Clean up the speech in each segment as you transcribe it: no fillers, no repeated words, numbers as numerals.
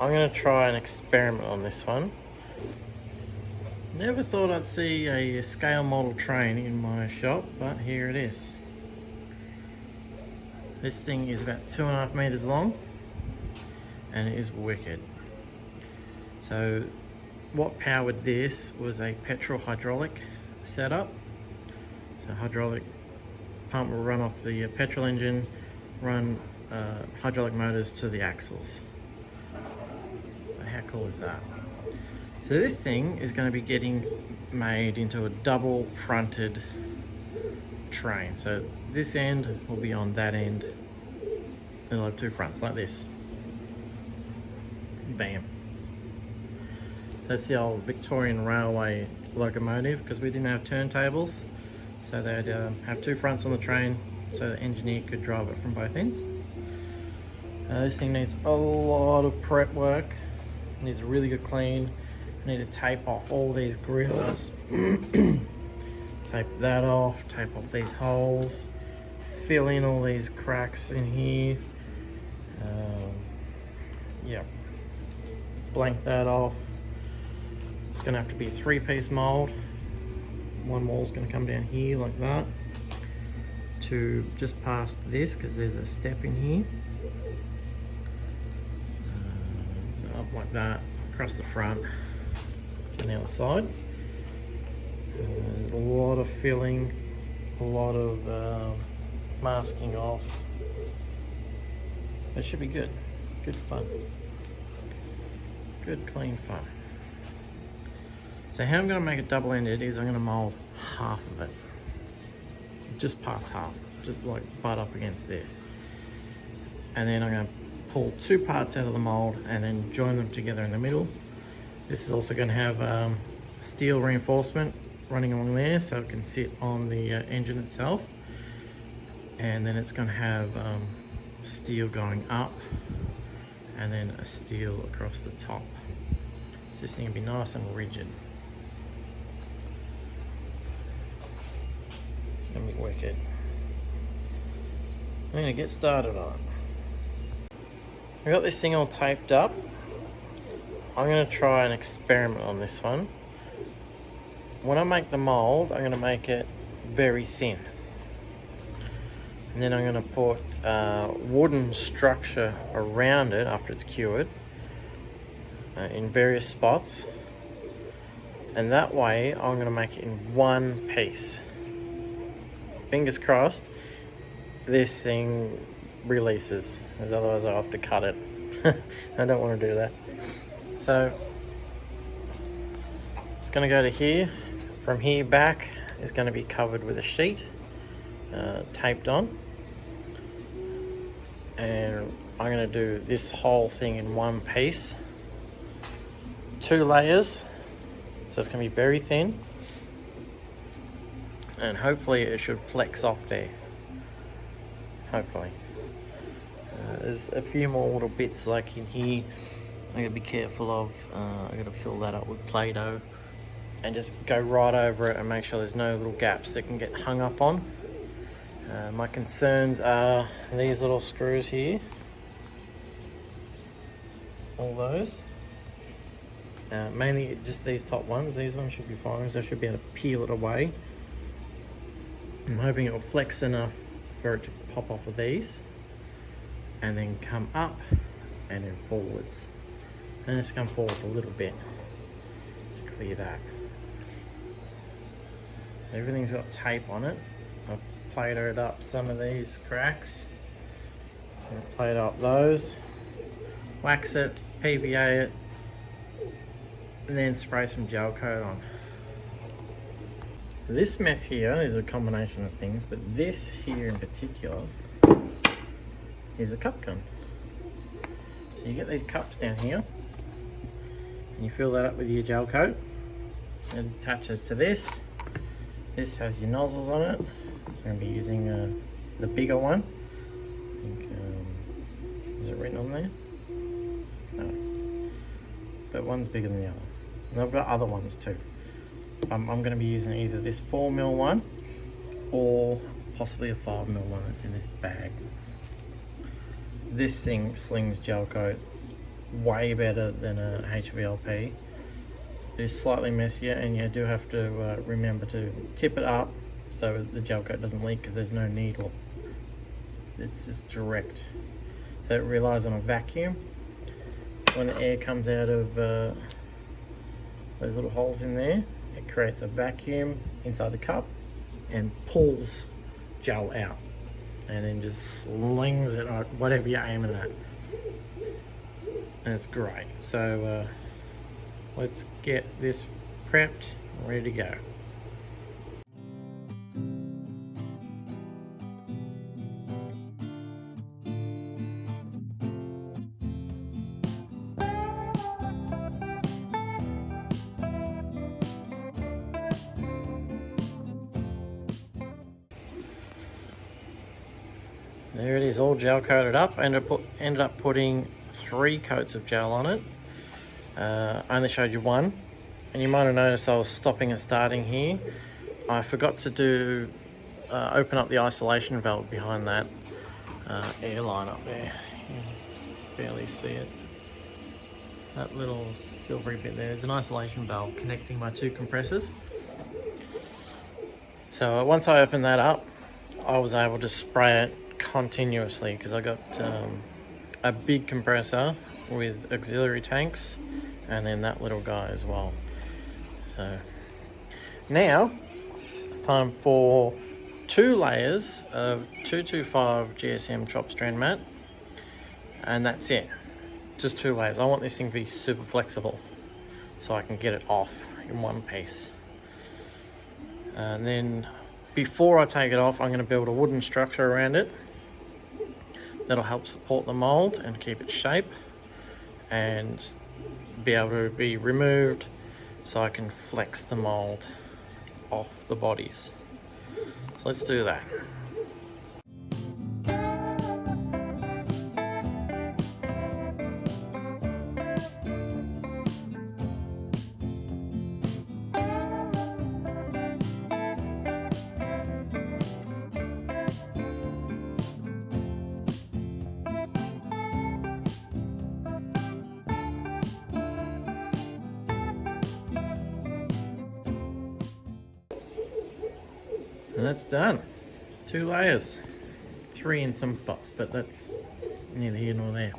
I'm going to try an experiment on this one. Never thought I'd see a scale model train in my shop, but here it is. This thing is about 2.5 meters long and it is wicked. So what powered this was a petrol hydraulic setup. The hydraulic pump will run off the petrol engine, run hydraulic motors to the axles. How cool is that? So this thing is going to be getting made into a double fronted train. So this end will be on that end. It'll have two fronts like this. Bam. That's the old Victorian Railway locomotive, because we didn't have turntables. So they'd have two fronts on the train so the engineer could drive it from both ends. This thing needs a lot of prep work. It needs a really good clean. I need to tape off all these grills. Tape that off, tape off these holes, fill in all these cracks in here. Yeah, blank that off. It's gonna have to be a 3-piece mold. One wall's gonna come down here like that to just past this, because there's a step in here. So up like that, across the front and the outside. There's a lot of filling, a lot of masking off. It should be good. Good fun. Good clean fun. So how I'm going to make it double-ended is I'm going to mold half of it. Just past half. Just like butt up against this. And then I'm going to pull 2 parts out of the mold and then join them together in the middle. This is also going to have steel reinforcement running along there so it can sit on the engine itself. And then it's going to have steel going up and then a steel across the top. So this thing will be nice and rigid. It's going to be wicked. I'm going to get started on it. I got this thing all taped up. I'm going to try an experiment on this one. When I make the mold, I'm going to make it very thin. And then I'm going to put wooden structure around it after it's cured in various spots. And that way I'm going to make it in one piece. Fingers crossed this thing releases, because otherwise I'll have to cut it. I don't want to do that. So it's going to go to here. From here back is going to be covered with a sheet taped on. And I'm going to do this whole thing in one piece. 2 layers. So it's going to be very thin. And hopefully it should flex off there. Hopefully. There's a few more little bits like in here I gotta be careful of. I gotta fill that up with Play-Doh and just go right over it and make sure there's no little gaps that can get hung up on. My concerns are these little screws here. All those. Mainly just these top ones. These ones should be fine, so I should be able to peel it away. I'm hoping it will flex enough for it to pop off of these and then come up and then forwards. And just come forwards a little bit to clear that. Everything's got tape on it. I've Play-Dohed up some of these cracks. Play-Doh up those. Wax it, PVA it, and then spray some gel coat on. This mess here is a combination of things, but this here in particular is a cup gun. So you get these cups down here, and you fill that up with your gel coat. It attaches to this. This has your nozzles on it. So I'm going to be using the bigger one. I think, is it written on there? No. But one's bigger than the other. And I've got other ones too. I'm going to be using either this 4mm one or possibly a 5mm one that's in this bag. This thing slings gel coat way better than a HVLP. It's slightly messier, and you do have to remember to tip it up so the gel coat doesn't leak, because there's no needle. It's just direct. So it relies on a vacuum. When the air comes out of those little holes in there, it creates a vacuum inside the cup and pulls gel out, and then just slings it at whatever you're aiming at. And it's great. So let's get this prepped, ready to go. There it is, all gel coated up. I ended up putting 3 coats of gel on it. I only showed you one, and you might have noticed I was stopping and starting here. I forgot to open up the isolation valve behind that airline up there. You can barely see it. That little silvery bit there's an isolation valve connecting my 2 compressors. So once I opened that up, I was able to spray it continuously, because I got a big compressor with auxiliary tanks, and then that little guy as well. So now it's time for 2 layers of 225 GSM chop strand mat, and that's it. Just 2 layers. I want this thing to be super flexible so I can get it off in one piece. And then before I take it off, I'm going to build a wooden structure around it that'll help support the mold and keep its shape, and be able to be removed so I can flex the mold off the bodies. So let's do that. And that's done. 2 layers, 3 in some spots, but that's neither here nor there.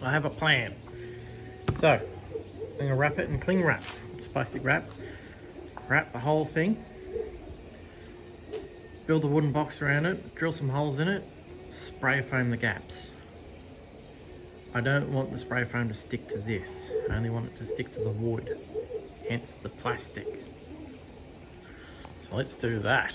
I have a plan. So I'm going to wrap it in cling wrap. It's plastic wrap. Wrap the whole thing, build a wooden box around it, drill some holes in it, spray foam the gaps. I don't want the spray foam to stick to this. I only want it to stick to the wood, hence the plastic. So let's do that.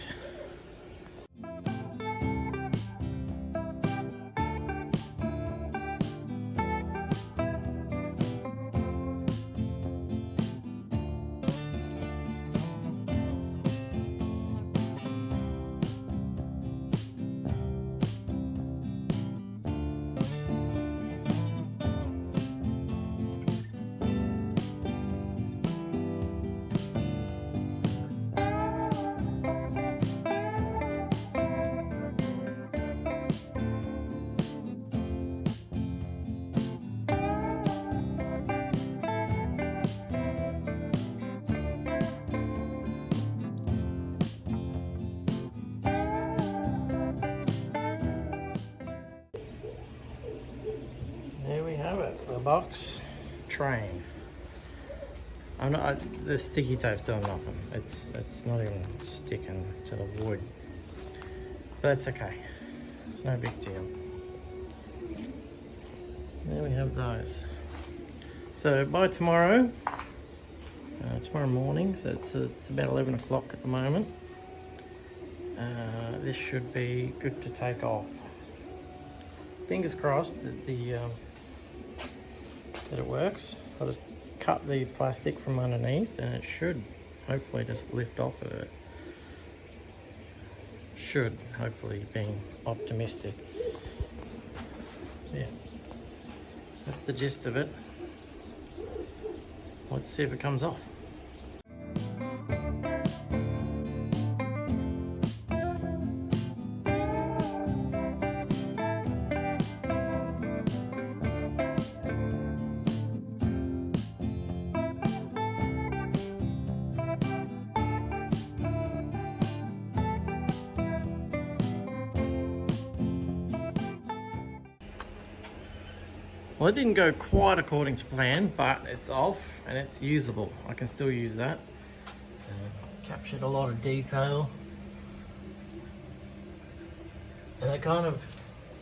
The box train. The sticky tape's doing nothing. It's not even sticking to the wood. But that's okay. It's no big deal. There we have those. So by tomorrow morning, so it's about 11 o'clock at the moment, this should be good to take off. Fingers crossed that that it works. I'll just cut the plastic from underneath, and it should hopefully just lift off of it. Should, hopefully, being optimistic. Yeah, that's the gist of it. Let's see if it comes off. Well, it didn't go quite according to plan, but it's off and it's usable. I can still use that. Captured a lot of detail. And I kind of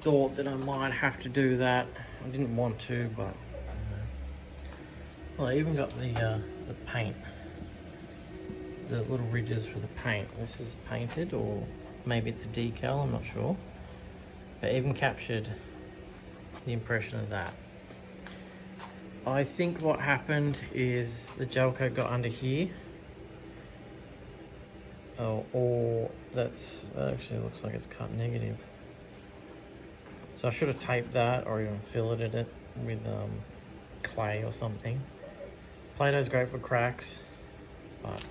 thought that I might have to do that. I didn't want to, but well, I even got the paint, the little ridges for the paint. This is painted, or maybe it's a decal, I'm not sure. But even captured the impression of that. I think what happened is the gel coat got under here. Oh, or that actually looks like it's cut negative. So I should have taped that or even filleted it with clay or something. Play-Doh's great for cracks, but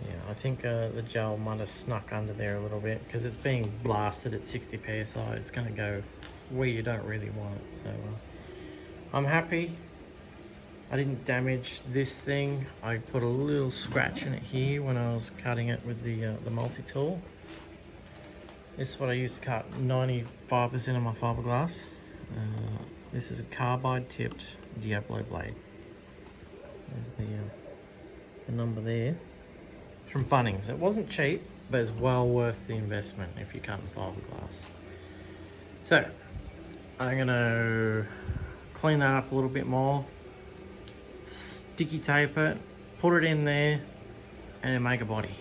yeah, I think the gel might have snuck under there a little bit because it's being blasted at 60 psi. It's going to go where you don't really want it. So I'm happy I didn't damage this thing. I put a little scratch in it here when I was cutting it with the multi-tool. This is what I used to cut 95% of my fiberglass. This is a carbide tipped Diablo blade. There's the number there. It's from Bunnings. It wasn't cheap, but it's well worth the investment if you're cutting fiberglass. So I'm gonna clean that up a little bit more, sticky tape it, put it in there, and then make a body.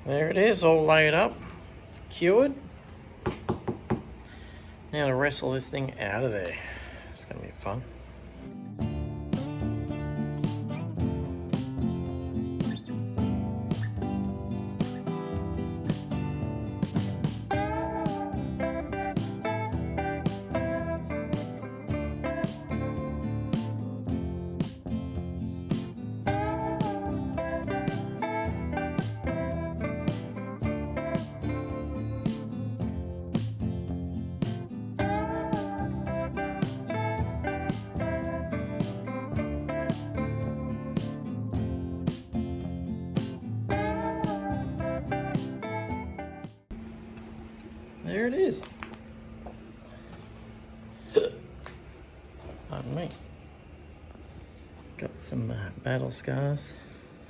There it is, all laid up. It's cured. Now to wrestle this thing out of there. It's gonna be fun. There it is. Pardon me. Got some battle scars.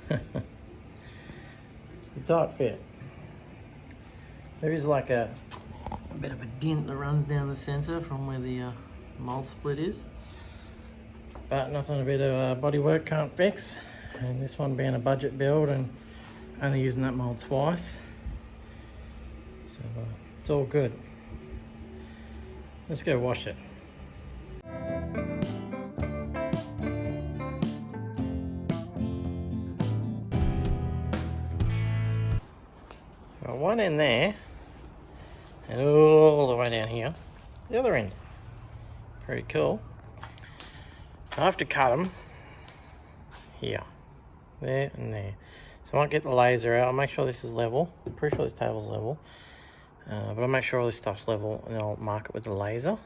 It's a tight fit. There is like a bit of a dent that runs down the center from where the mold split is, but nothing a bit of bodywork can't fix. And this one being a budget build and only using that mold twice, so it's all good. Let's go wash it. Got one in there, and all the way down here, the other end. Pretty cool. I have to cut them here, there, and there. So I might get the laser out. I'll make sure this is level. I'm pretty sure this table's level. But I'll make sure all this stuff's level, and I'll mark it with the laser.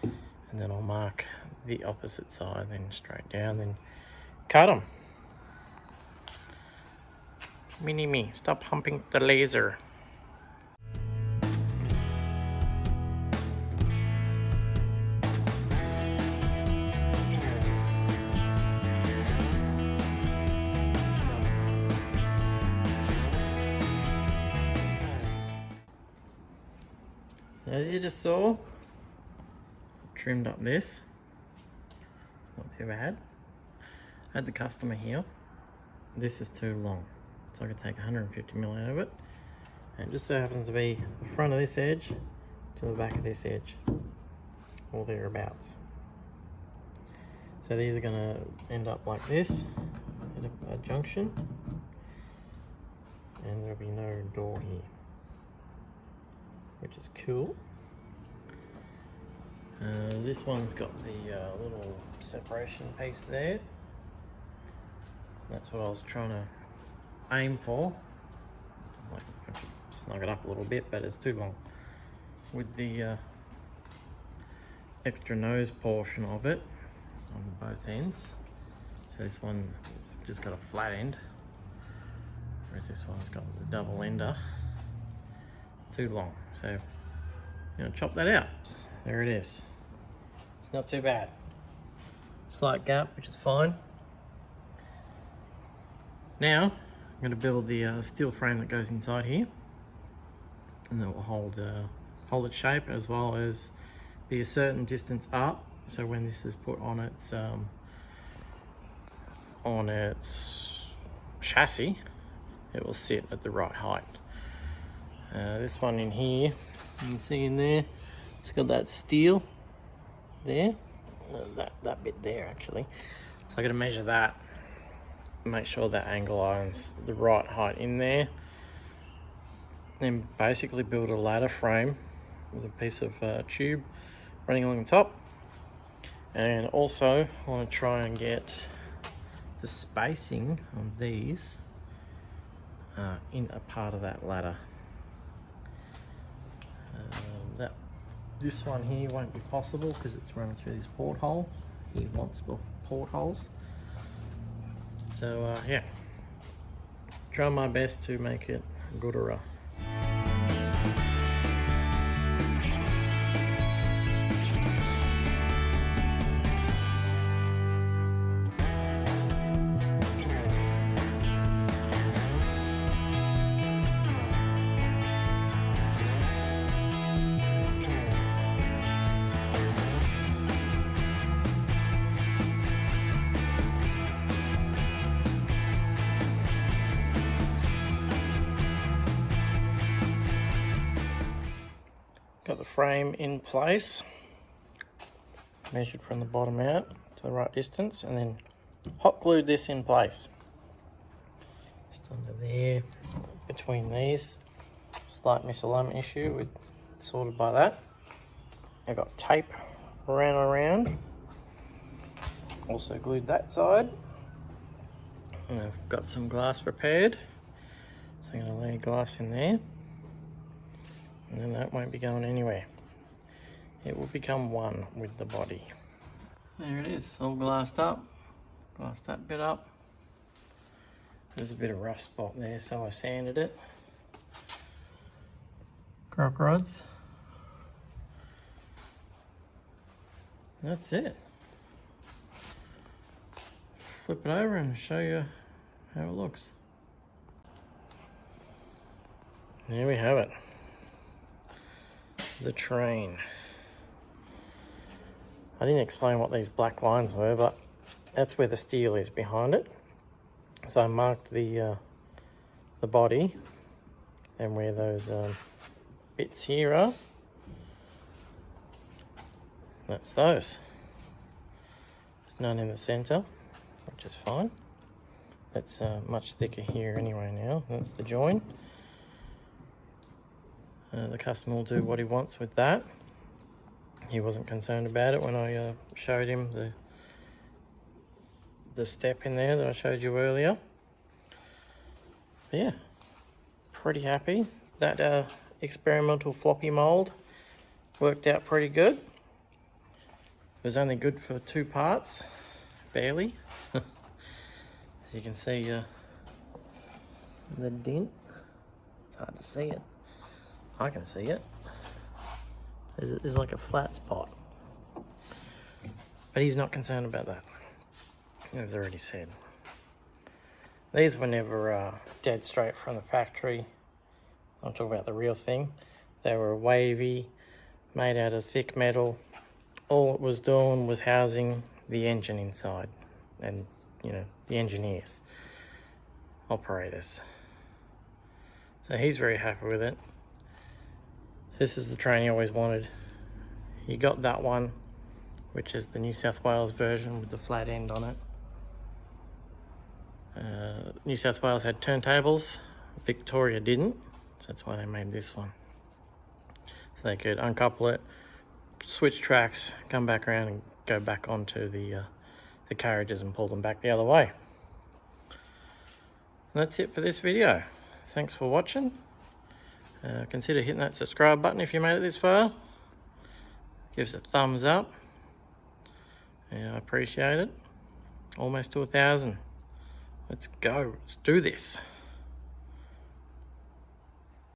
And then I'll mark the opposite side, then straight down, then cut them. Mini-me, stop humping the laser. As you just saw, trimmed up this, not too bad. Had the customer here, this is too long, so I could take 150mm out of it, and it just so happens to be the front of this edge to the back of this edge, or thereabouts. So these are going to end up like this, at a junction, and there'll be no door here. which is cool. This one's got the little separation piece there. That's what I was trying to aim for. Like, I could snug it up a little bit, but it's too long with the extra nose portion of it on both ends. So this one has just got a flat end, whereas this one's got the double ender. Too long, so chop that out. There it is. It's not too bad. Slight gap, which is fine. Now I'm going to build the steel frame that goes inside here, and that will hold its shape, as well as be a certain distance up, so when this is put on its chassis, it will sit at the right height. This one in here, you can see in there, it's got that steel there, that bit there actually. So I got to measure that, make sure that angle iron's the right height in there. Then basically build a ladder frame with a piece of tube running along the top. And also I want to try and get the spacing of these in a part of that ladder. This one here won't be possible because it's running through this porthole. He wants portholes. So yeah, try my best to make it gooder. Got the frame in place, measured from the bottom out to the right distance, and then hot glued this in place. Just under there, between these, slight misalignment issue, with sorted by that. I've got tape around. Also glued that side, and I've got some glass prepared, so I'm going to lay glass in there. And then that won't be going anywhere. It will become one with the body. There it is, all glassed up. Glassed that bit up. There's a bit of rough spot there, so I sanded it. CROC rods. That's it. Flip it over and show you how it looks. There we have it. The train. I didn't explain what these black lines were, but that's where the steel is behind it. So I marked the body and where those bits here are. That's those. There's none in the center, which is fine. That's much thicker here anyway now. That's the join. The customer will do what he wants with that. He wasn't concerned about it when I showed him the step in there that I showed you earlier. But yeah, pretty happy. That experimental floppy mould worked out pretty good. It was only good for 2 parts, barely. As you can see, the dent. It's hard to see it. I can see it. There's like a flat spot. But he's not concerned about that, as I already said. These were never dead straight from the factory. I'm talking about the real thing. They were wavy, made out of thick metal. All it was doing was housing the engine inside, and the engineers, operators. So he's very happy with it. This is the train he always wanted. He got that one, which is the New South Wales version with the flat end on it. New South Wales had turntables, Victoria didn't, so that's why they made this one. So they could uncouple it, switch tracks, come back around and go back onto the carriages and pull them back the other way. And that's it for this video. Thanks for watching. Consider hitting that subscribe button if you made it this far. Give us a thumbs up. Yeah, I appreciate it. Almost to 1,000. Let's go. Let's do this.